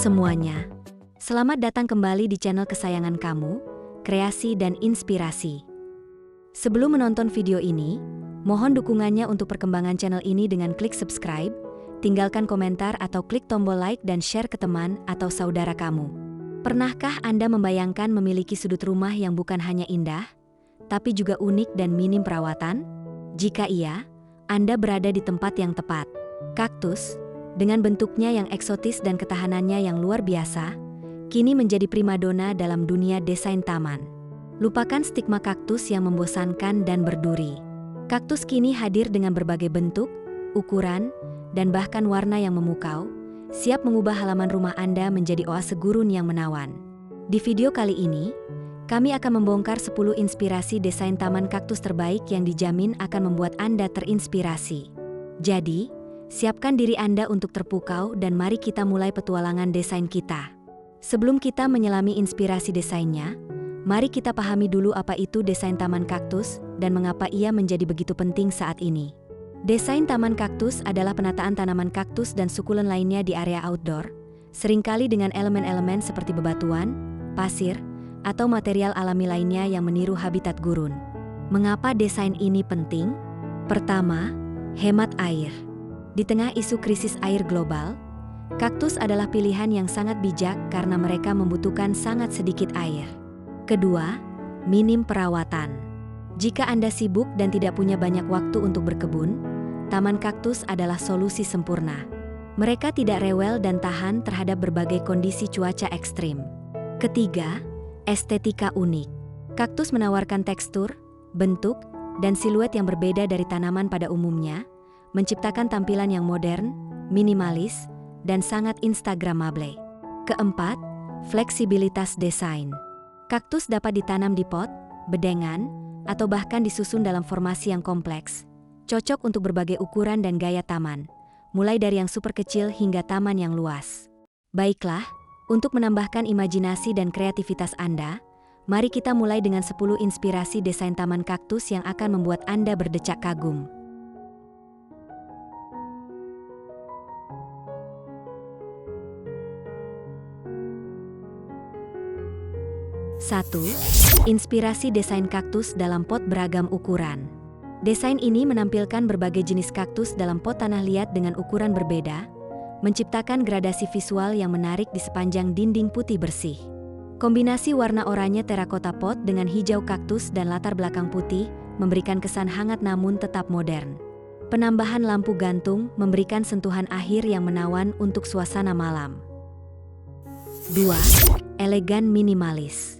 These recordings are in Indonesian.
semuanya, selamat datang kembali di channel kesayangan kamu, Kreasi dan Inspirasi. Sebelum menonton video ini, mohon dukungannya untuk perkembangan channel ini dengan klik subscribe, tinggalkan komentar atau klik tombol like dan share ke teman atau saudara kamu. Pernahkah Anda membayangkan memiliki sudut rumah yang bukan hanya indah, tapi juga unik dan minim perawatan? Jika iya, Anda berada di tempat yang tepat. Kaktus, dengan bentuknya yang eksotis dan ketahanannya yang luar biasa, kini menjadi primadona dalam dunia desain taman. Lupakan stigma kaktus yang membosankan dan berduri. Kaktus kini hadir dengan berbagai bentuk, ukuran, dan bahkan warna yang memukau, siap mengubah halaman rumah Anda menjadi oase gurun yang menawan. Di video kali ini, kami akan membongkar 10 inspirasi desain taman kaktus terbaik yang dijamin akan membuat Anda terinspirasi. Jadi, siapkan diri Anda untuk terpukau dan mari kita mulai petualangan desain kita. Sebelum kita menyelami inspirasi desainnya, mari kita pahami dulu apa itu desain taman kaktus dan mengapa ia menjadi begitu penting saat ini. Desain taman kaktus adalah penataan tanaman kaktus dan sukulen lainnya di area outdoor, seringkali dengan elemen-elemen seperti bebatuan, pasir, atau material alami lainnya yang meniru habitat gurun. Mengapa desain ini penting? Pertama, hemat air. Di tengah isu krisis air global, kaktus adalah pilihan yang sangat bijak karena mereka membutuhkan sangat sedikit air. Kedua, minim perawatan. Jika Anda sibuk dan tidak punya banyak waktu untuk berkebun, taman kaktus adalah solusi sempurna. Mereka tidak rewel dan tahan terhadap berbagai kondisi cuaca ekstrim. Ketiga, estetika unik. Kaktus menawarkan tekstur, bentuk, dan siluet yang berbeda dari tanaman pada umumnya, menciptakan tampilan yang modern, minimalis, dan sangat instagramable. Keempat, fleksibilitas desain. Kaktus dapat ditanam di pot, bedengan, atau bahkan disusun dalam formasi yang kompleks, cocok untuk berbagai ukuran dan gaya taman, mulai dari yang super kecil hingga taman yang luas. Baiklah, untuk menambahkan imajinasi dan kreativitas Anda, mari kita mulai dengan 10 inspirasi desain taman kaktus yang akan membuat Anda berdecak kagum. 1. Inspirasi desain kaktus dalam pot beragam ukuran. Desain ini menampilkan berbagai jenis kaktus dalam pot tanah liat dengan ukuran berbeda, menciptakan gradasi visual yang menarik di sepanjang dinding putih bersih. Kombinasi warna oranye terakota pot dengan hijau kaktus dan latar belakang putih memberikan kesan hangat namun tetap modern. Penambahan lampu gantung memberikan sentuhan akhir yang menawan untuk suasana malam. 2. Elegan minimalis.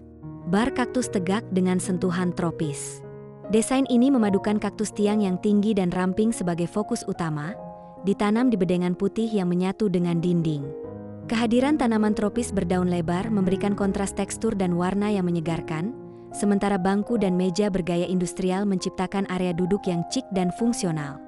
Bar kaktus tegak dengan sentuhan tropis. Desain ini memadukan kaktus tiang yang tinggi dan ramping sebagai fokus utama, ditanam di bedengan putih yang menyatu dengan dinding. Kehadiran tanaman tropis berdaun lebar memberikan kontras tekstur dan warna yang menyegarkan, sementara bangku dan meja bergaya industrial menciptakan area duduk yang chic dan fungsional.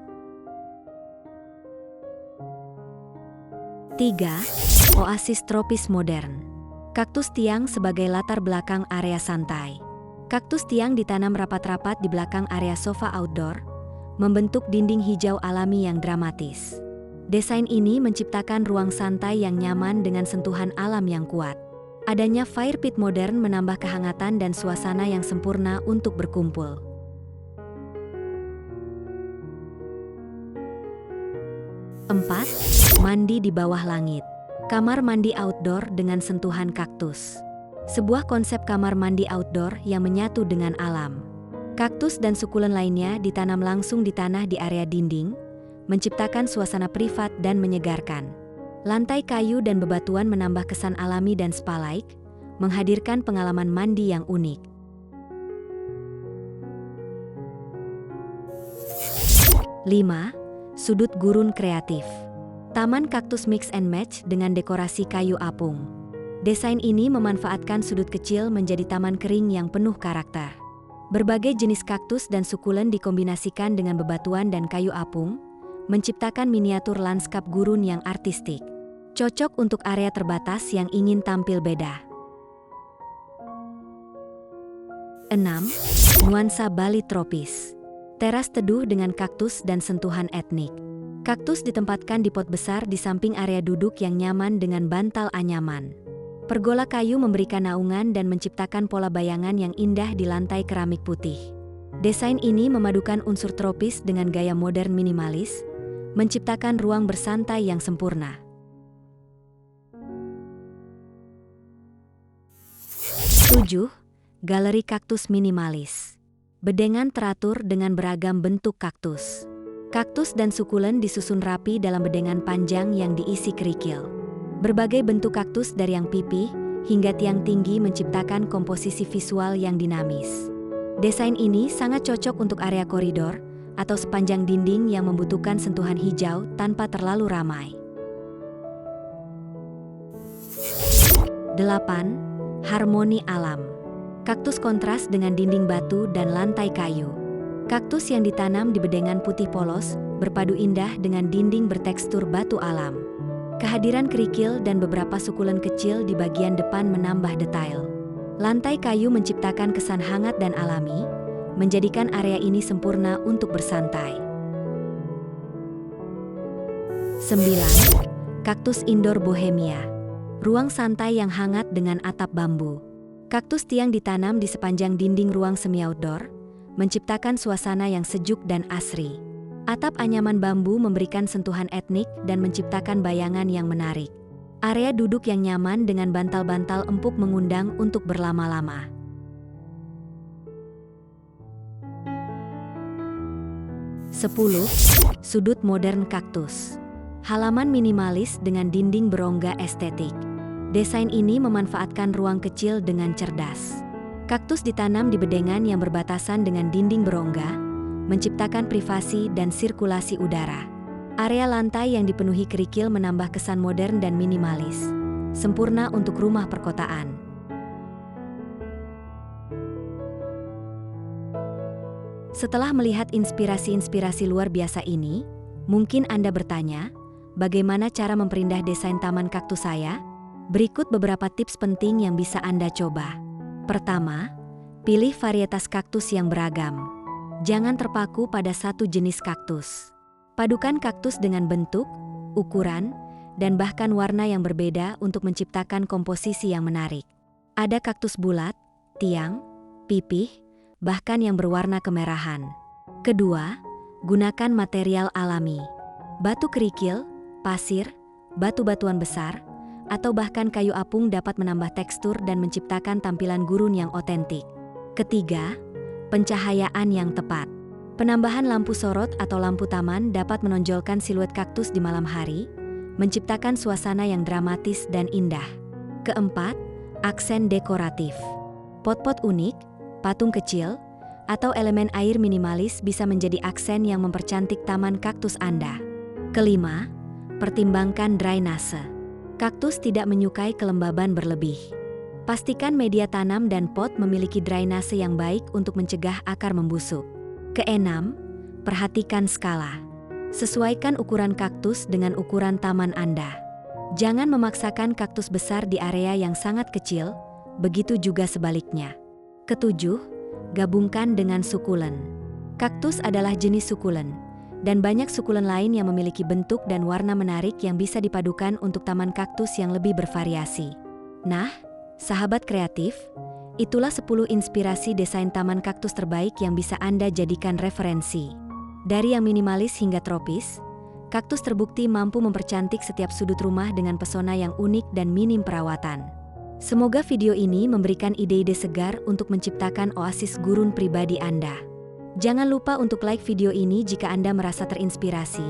3. Oasis tropis modern. Kaktus tiang sebagai latar belakang area santai. Kaktus tiang ditanam rapat-rapat di belakang area sofa outdoor, membentuk dinding hijau alami yang dramatis. Desain ini menciptakan ruang santai yang nyaman dengan sentuhan alam yang kuat. Adanya fire pit modern menambah kehangatan dan suasana yang sempurna untuk berkumpul. 4. Mandi di bawah langit. Kamar mandi outdoor dengan sentuhan kaktus. Sebuah konsep kamar mandi outdoor yang menyatu dengan alam. Kaktus dan sukulen lainnya ditanam langsung di tanah di area dinding, menciptakan suasana privat dan menyegarkan. Lantai kayu dan bebatuan menambah kesan alami dan spa-like, menghadirkan pengalaman mandi yang unik. 5. Sudut gurun kreatif. Taman kaktus mix and match dengan dekorasi kayu apung. Desain ini memanfaatkan sudut kecil menjadi taman kering yang penuh karakter. Berbagai jenis kaktus dan sukulen dikombinasikan dengan bebatuan dan kayu apung, menciptakan miniatur lanskap gurun yang artistik. Cocok untuk area terbatas yang ingin tampil beda. 6. Nuansa Bali tropis. Teras teduh dengan kaktus dan sentuhan etnik. Kaktus ditempatkan di pot besar di samping area duduk yang nyaman dengan bantal anyaman. Pergola kayu memberikan naungan dan menciptakan pola bayangan yang indah di lantai keramik putih. Desain ini memadukan unsur tropis dengan gaya modern minimalis, menciptakan ruang bersantai yang sempurna. 7. Galeri kaktus minimalis. Bedengan teratur dengan beragam bentuk kaktus. Kaktus dan sukulen disusun rapi dalam bedengan panjang yang diisi kerikil. Berbagai bentuk kaktus dari yang pipih hingga tiang tinggi menciptakan komposisi visual yang dinamis. Desain ini sangat cocok untuk area koridor atau sepanjang dinding yang membutuhkan sentuhan hijau tanpa terlalu ramai. 8. Harmoni alam. Kaktus kontras dengan dinding batu dan lantai kayu. Kaktus yang ditanam di bedengan putih polos berpadu indah dengan dinding bertekstur batu alam. Kehadiran kerikil dan beberapa sukulen kecil di bagian depan menambah detail. Lantai kayu menciptakan kesan hangat dan alami, menjadikan area ini sempurna untuk bersantai. 9. Kaktus indoor bohemia. Ruang santai yang hangat dengan atap bambu. Kaktus tiang ditanam di sepanjang dinding ruang semi outdoor, menciptakan suasana yang sejuk dan asri. Atap anyaman bambu memberikan sentuhan etnik dan menciptakan bayangan yang menarik. Area duduk yang nyaman dengan bantal-bantal empuk mengundang untuk berlama-lama. 10. Sudut modern kaktus. Halaman minimalis dengan dinding berongga estetik. Desain ini memanfaatkan ruang kecil dengan cerdas. Kaktus ditanam di bedengan yang berbatasan dengan dinding berongga, menciptakan privasi dan sirkulasi udara. Area lantai yang dipenuhi kerikil menambah kesan modern dan minimalis, sempurna untuk rumah perkotaan. Setelah melihat inspirasi-inspirasi luar biasa ini, mungkin Anda bertanya, bagaimana cara memperindah desain taman kaktus saya? Berikut beberapa tips penting yang bisa Anda coba. Pertama, pilih varietas kaktus yang beragam. Jangan terpaku pada satu jenis kaktus. Padukan kaktus dengan bentuk, ukuran, dan bahkan warna yang berbeda untuk menciptakan komposisi yang menarik. Ada kaktus bulat, tiang, pipih, bahkan yang berwarna kemerahan. Kedua, gunakan material alami. Batu kerikil, pasir, batu-batuan besar, atau bahkan kayu apung dapat menambah tekstur dan menciptakan tampilan gurun yang otentik. Ketiga, pencahayaan yang tepat. Penambahan lampu sorot atau lampu taman dapat menonjolkan siluet kaktus di malam hari, menciptakan suasana yang dramatis dan indah. Keempat, aksen dekoratif. Pot-pot unik, patung kecil, atau elemen air minimalis bisa menjadi aksen yang mempercantik taman kaktus Anda. Kelima, pertimbangkan drainase. Kaktus tidak menyukai kelembaban berlebih. Pastikan media tanam dan pot memiliki drainase yang baik untuk mencegah akar membusuk. Keenam, perhatikan skala. Sesuaikan ukuran kaktus dengan ukuran taman Anda. Jangan memaksakan kaktus besar di area yang sangat kecil, begitu juga sebaliknya. Ketujuh, gabungkan dengan sukulen. Kaktus adalah jenis sukulen, dan banyak sukulen lain yang memiliki bentuk dan warna menarik yang bisa dipadukan untuk taman kaktus yang lebih bervariasi. Nah, sahabat kreatif, itulah 10 inspirasi desain taman kaktus terbaik yang bisa Anda jadikan referensi. Dari yang minimalis hingga tropis, kaktus terbukti mampu mempercantik setiap sudut rumah dengan pesona yang unik dan minim perawatan. Semoga video ini memberikan ide-ide segar untuk menciptakan oasis gurun pribadi Anda. Jangan lupa untuk like video ini jika Anda merasa terinspirasi.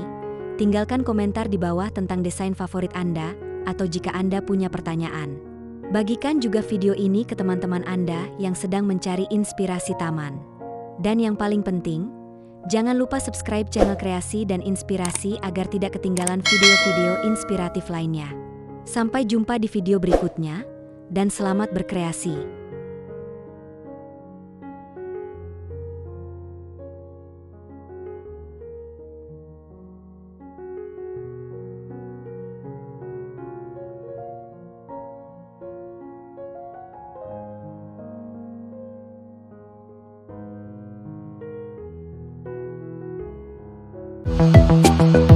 Tinggalkan komentar di bawah tentang desain favorit Anda, atau jika Anda punya pertanyaan. Bagikan juga video ini ke teman-teman Anda yang sedang mencari inspirasi taman. Dan yang paling penting, jangan lupa subscribe channel Kreasi dan Inspirasi agar tidak ketinggalan video-video inspiratif lainnya. Sampai jumpa di video berikutnya, dan selamat berkreasi. Thank you.